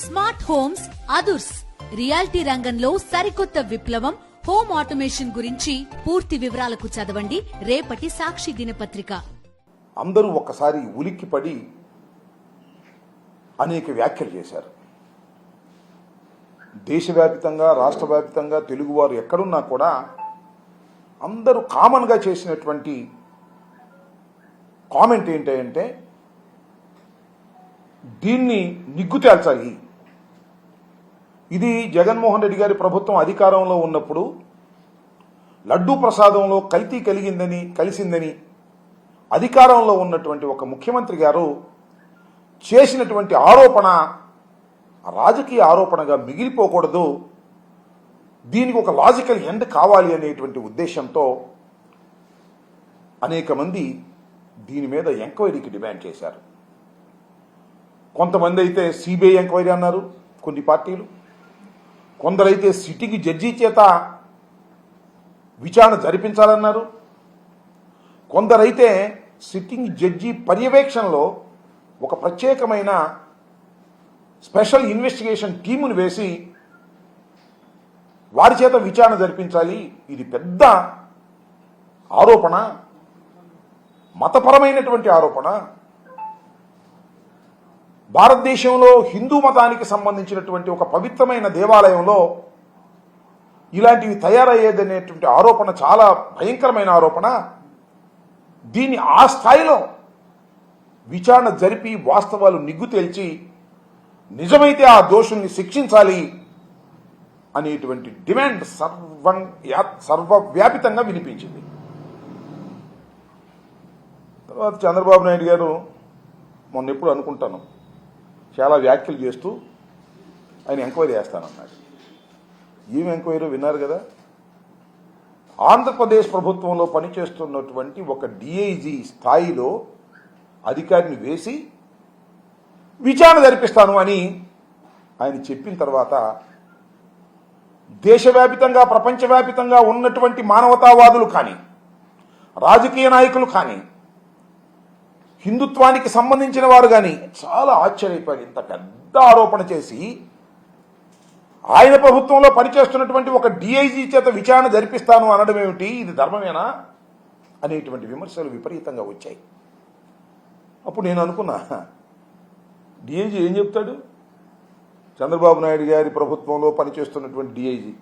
Smart homes అదుర్స్ reality రంగంలో సరికొత్త విప్లవం హోమ్ ఆటోమేషన్ గురించి పూర్తి వివరాలకు చదవండి రేపటి సాక్షి దినపత్రిక. అందరూ ఒక్కసారి ఉలిక్కిపడి అనేక వ్యాఖ్యలు చేశారు. దేశవ్యాప్తంగా రాష్ట్ర వ్యాప్తంగా తెలుగువారు ఎక్కడున్నా కూడా అందరూ కామన్గా చేసినటువంటి కామెంట్ ఏంటంటే దీన్ని నిగ్గు తేల్చాలి. ఇది జగన్మోహన్ రెడ్డి గారి ప్రభుత్వం అధికారంలో ఉన్నప్పుడు లడ్డూ ప్రసాదంలో కల్తీ కలిసిందని అధికారంలో ఉన్నటువంటి ఒక ముఖ్యమంత్రి గారు చేసినటువంటి ఆరోపణ రాజకీయ ఆరోపణగా మిగిలిపోకూడదు, దీనికి ఒక లాజికల్ ఎండ్ కావాలి అనేటువంటి ఉద్దేశంతో అనేక మంది దీని మీద ఎంక్వైరీకి డిమాండ్ చేశారు. కొంతమంది అయితే సిబిఐ ఎంక్వైరీ అన్నారు, కొన్ని పార్టీలు. కొందరైతే సిట్టింగ్ జడ్జి చేత విచారణ జరిపించాలన్నారు. కొందరైతే సిట్టింగ్ జడ్జి పర్యవేక్షణలో ఒక ప్రత్యేకమైన స్పెషల్ ఇన్వెస్టిగేషన్ టీమును వేసి వారి చేత విచారణ జరిపించాలి. ఇది పెద్ద ఆరోపణ, మతపరమైనటువంటి ఆరోపణ. భారతదేశంలో హిందూ మతానికి సంబంధించినటువంటి ఒక పవిత్రమైన దేవాలయంలో ఇలాంటివి తయారయ్యేదనేటువంటి ఆరోపణ చాలా భయంకరమైన ఆరోపణ. దీన్ని ఆ స్థాయిలో విచారణ జరిపి వాస్తవాలు నిగ్గు తేల్చి నిజమైతే ఆ దోషుల్ని శిక్షించాలి అనేటువంటి డిమాండ్ సర్వవ్యాపితంగా వినిపించింది. తర్వాత చంద్రబాబు నాయుడు గారు మొన్న ఎప్పుడు అనుకుంటాను చాలా వ్యాఖ్యలు చేస్తూ ఆయన ఎంక్వైరీ చేస్తానన్నాడు. ఏం ఎంక్వైరీ విన్నారు కదా. ఆంధ్రప్రదేశ్ ప్రభుత్వంలో పనిచేస్తున్నటువంటి ఒక డిఐజీ స్థాయిలో అధికారిని వేసి విచారణ జరిపిస్తాను అని ఆయన చెప్పిన తర్వాత దేశవ్యాపితంగా ప్రపంచవ్యాపితంగా ఉన్నటువంటి మానవతావాదులు కానీ రాజకీయ నాయకులు కానీ హిందుత్వానికి సంబంధించిన వారు కానీ చాలా ఆశ్చర్యపోయారు. ఇంత పెద్ద ఆరోపణ చేసి ఆయన ప్రభుత్వంలో పనిచేస్తున్నటువంటి ఒక డిఐజీ చేత విచారణ జరిపిస్తాను అనడం ఏమిటి, ఇది ధర్మమేనా అనేటువంటి విమర్శలు విపరీతంగా వచ్చాయి. అప్పుడు నేను అనుకున్నా, డిఐజీ ఏం చెప్తాడు? చంద్రబాబు నాయుడు గారి ప్రభుత్వంలో పనిచేస్తున్నటువంటి డిఐజీ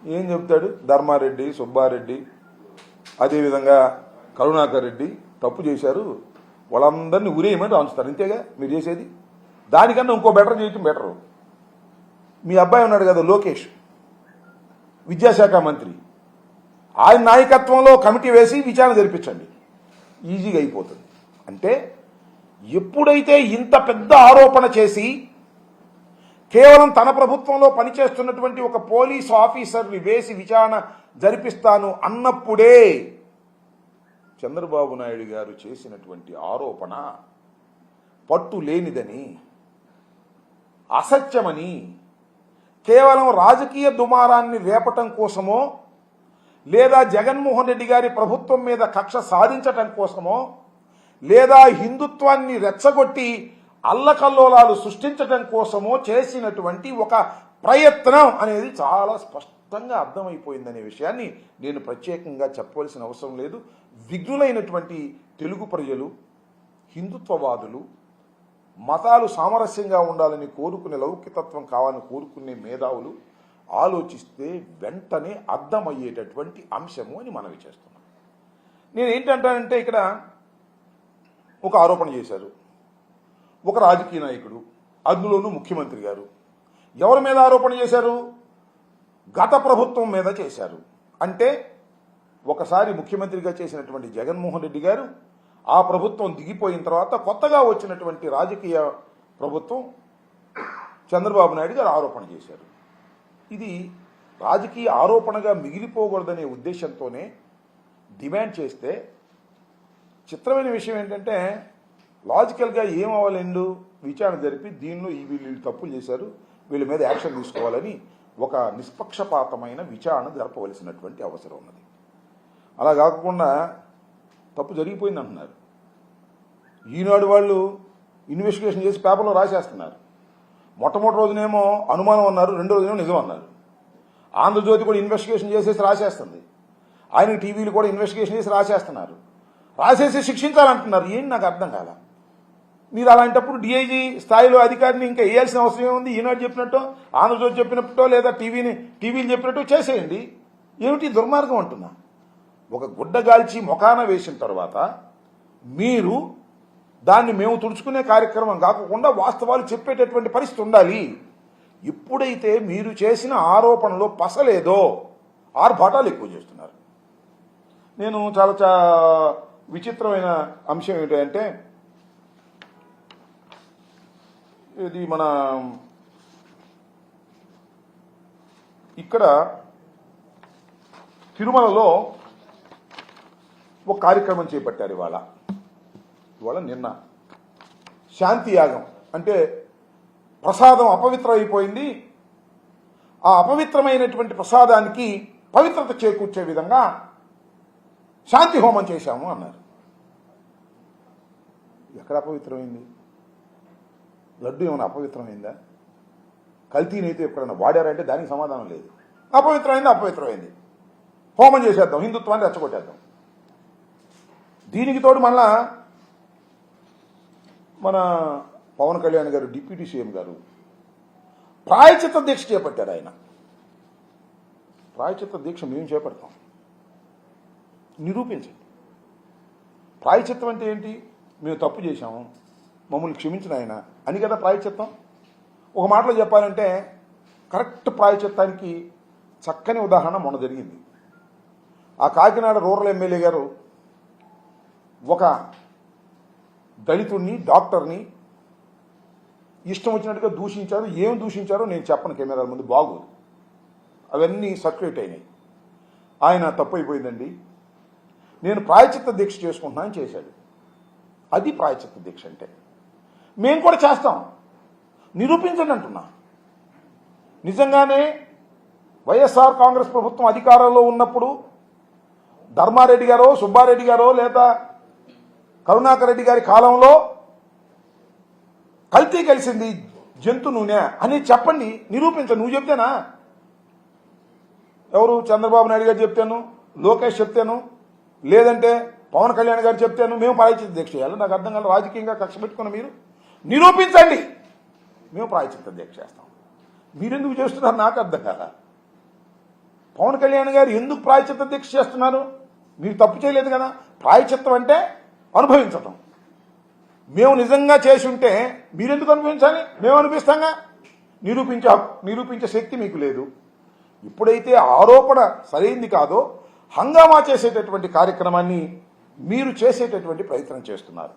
ఏం చెప్తాడు? ధర్మారెడ్డి, సుబ్బారెడ్డి, అదేవిధంగా కరుణాకర్ రెడ్డి తప్పు చేశారు, వాళ్ళందరినీ ఉరేయమని రాంచుతారు. అంతేగా మీరు చేసేది. దానికన్నా ఇంకో బెటర్ చేయటం బెటరు. మీ అబ్బాయి ఉన్నాడు కదా లోకేష్, విద్యాశాఖ మంత్రి, ఆయన నాయకత్వంలో కమిటీ వేసి విచారణ జరిపించండి, ఈజీగా అయిపోతుంది. అంటే ఎప్పుడైతే ఇంత పెద్ద ఆరోపణ చేసి కేవలం తన ప్రభుత్వంలో పనిచేస్తున్నటువంటి ఒక పోలీసు ఆఫీసర్ని వేసి విచారణ జరిపిస్తాను అన్నప్పుడే చంద్రబాబు నాయుడు గారు చేసినటువంటి ఆరోపణ పట్టు లేనిదని, అసత్యమని, కేవలం రాజకీయ దుమారాన్ని రేపటం కోసమో లేదా జగన్మోహన్ రెడ్డి గారి ప్రభుత్వం మీద కక్ష సాధించటం కోసమో లేదా హిందుత్వాన్ని రెచ్చగొట్టి అల్లకల్లోలాలు సృష్టించటం కోసమో చేసినటువంటి ఒక ప్రయత్నం అనేది చాలా స్పష్టంగా అర్థమైపోయిందనే విషయాన్ని నేను ప్రత్యేకంగా చెప్పవలసిన అవసరం లేదు. విఘ్నులైనటువంటి తెలుగు ప్రజలు, హిందుత్వవాదులు, మతాలు సామరస్యంగా ఉండాలని కోరుకునే, లౌకికతత్వం కావాలని కోరుకునే మేధావులు ఆలోచిస్తే వెంటనే అర్థమయ్యేటటువంటి అంశము అని మనవి చేస్తున్నాం. నేను ఏంటంటానంటే ఇక్కడ ఒక ఆరోపణ చేశారు ఒక రాజకీయ నాయకుడు, అందులోనూ ముఖ్యమంత్రి గారు. ఎవరి మీద ఆరోపణ చేశారు? గత ప్రభుత్వం మీద చేశారు. అంటే ఒకసారి ముఖ్యమంత్రిగా చేసినటువంటి జగన్మోహన్ రెడ్డి గారు ఆ ప్రభుత్వం దిగిపోయిన తర్వాత కొత్తగా వచ్చినటువంటి రాజకీయ ప్రభుత్వం చంద్రబాబు నాయుడు గారు ఆరోపణ చేశారు. ఇది రాజకీయ ఆరోపణగా మిగిలిపోకూడదనే ఉద్దేశంతోనే డిమాండ్ చేస్తే, చిత్రమైన విషయం ఏంటంటే లాజికల్గా ఏం అవ్వాలండు విచారణ జరిపి దీనిలో వీళ్ళు తప్పులు చేశారు, వీళ్ళ మీద యాక్షన్ తీసుకోవాలని ఒక నిష్పక్షపాతమైన విచారణ జరపవలసినటువంటి అవసరం ఉన్నది. అలా కాకుండా తప్పు జరిగిపోయింది అంటున్నారు. ఈనాడు వాళ్ళు ఇన్వెస్టిగేషన్ చేసి పేపర్లో రాసేస్తున్నారు. మొట్టమొదటి రోజునేమో అనుమానం అన్నారు, రెండో రోజునేమో నిజం అన్నారు. ఆంధ్రజ్యోతి కూడా ఇన్వెస్టిగేషన్ చేసేసి రాసేస్తుంది, ఆయన టీవీలు కూడా ఇన్వెస్టిగేషన్ చేసి రాసేస్తున్నారు, రాసేసి శిక్షించాలంటున్నారు. ఏంటి నాకు అర్థం కాల. మీరు అలాంటప్పుడు డిఐజీ స్థాయిలో అధికారిని ఇంకా వేయాల్సిన అవసరం ఏముంది? ఈనాడు చెప్పినట్టు, ఆంధ్రజ్యోతి చెప్పినట్టో లేదా టీవీలు చెప్పినట్టు చేసేయండి. ఏమిటి దుర్మార్గం అంటున్నా. ఒక గుడ్డగాల్చి మొఖాన వేసిన తర్వాత మీరు దాన్ని మేము తుడుచుకునే కార్యక్రమం కాకుండా వాస్తవాలు చెప్పేటటువంటి పరిస్థితి ఉండాలి. ఎప్పుడైతే మీరు చేసిన ఆరోపణలో పసలేదో ఆర్భాటాలు ఎక్కువ చేస్తున్నారు. నేను చాలా విచిత్రమైన అంశం ఏంటంటే, ఇది మన ఇక్కడ తిరుమలలో ఒక కార్యక్రమం చేపట్టారు. ఇవాళ నిన్న శాంతి యాగం అంటే ప్రసాదం అపవిత్రం అయిపోయింది, ఆ అపవిత్రమైనటువంటి ప్రసాదానికి పవిత్రత చేకూర్చే విధంగా శాంతి హోమం చేశాము అన్నారు. ఎక్కడ అపవిత్రమైంది? లడ్డు ఏమైనా అపవిత్రమైందా? కల్తీనైతే ఎప్పుడైనా వాడారంటే దానికి సమాధానం లేదు. అపవిత్రమైంది, హోమం చేసేద్దాం, హిందుత్వాన్ని రెచ్చగొట్టేద్దాం. దీనికి తోడు మళ్ళా మన పవన్ కళ్యాణ్ గారు, డిప్యూటీ సీఎం గారు ప్రాయచిత్త దీక్ష చేపట్టారు. ఆయన ప్రాయచిత్త దీక్ష మేము చేపడతాం, నిరూపించండి. ప్రాయచిత్తం అంటే ఏంటి? మేము తప్పు చేశాము, మమ్మల్ని క్షమించిన ఆయన అని కదా ప్రాయచిత్తం. ఒక మాటలో చెప్పాలంటే కరెక్ట్ ప్రాయచిత్తానికి చక్కని ఉదాహరణ మొన్న జరిగింది. ఆ కాకినాడ రూరల్ ఎమ్మెల్యే గారు ఒక దళితుడిని, డాక్టర్ని ఇష్టం వచ్చినట్టుగా దూషించారు. ఏం దూషించారో నేను చెప్పను, కెమెరాల ముందు బాగోదు, అవన్నీ సర్క్యులేట్ అయినాయి. ఆయన తప్పు అయిపోయిందండి, నేను ప్రాయచిత్త దీక్ష చేసుకుంటున్నానని చేశాడు. అది ప్రాయచిత్త దీక్ష అంటే. మేము కూడా చేస్తాం, నిరూపించండి అంటున్నా. నిజంగానే వైఎస్ఆర్ కాంగ్రెస్ ప్రభుత్వం అధికారంలో ఉన్నప్పుడు ధర్మారెడ్డి గారో, సుబ్బారెడ్డి గారో లేదా కరుణాకర్ రెడ్డి గారి కాలంలో కల్తీ కలిసింది జంతు నూనె అని చెప్పండి, నిరూపించండి. నువ్వు చెప్తేనా? ఎవరు? చంద్రబాబు నాయుడు గారు చెప్తాను, లోకేష్ చెప్తాను, లేదంటే పవన్ కళ్యాణ్ గారు చెప్తాను. మేము ప్రాయచిత్త దీక్ష చేయాలి? నాకు అర్థం కాదు. రాజకీయంగా కక్ష పెట్టుకున్న మీరు నిరూపించండి, మేము ప్రాయచిత్త దీక్ష చేస్తాం. మీరెందుకు చేస్తున్నారు నాకు అర్థం కాదా. పవన్ కళ్యాణ్ గారు ఎందుకు ప్రాయచిత్త దీక్ష చేస్తున్నారు? మీరు తప్పు చేయలేదు కదా. ప్రాయచిత్తం అంటే అనుభవించటం. మేము నిజంగా చేసి ఉంటే మీరెందుకు అనుభవించాలి? మేము అనిపిస్తాంగా. నిరూపించే శక్తి మీకు లేదు. ఇప్పుడైతే ఆరోపణ సరైంది కాదో హంగామా చేసేటటువంటి కార్యక్రమాన్ని మీరు చేసేటటువంటి ప్రయత్నం చేస్తున్నారు.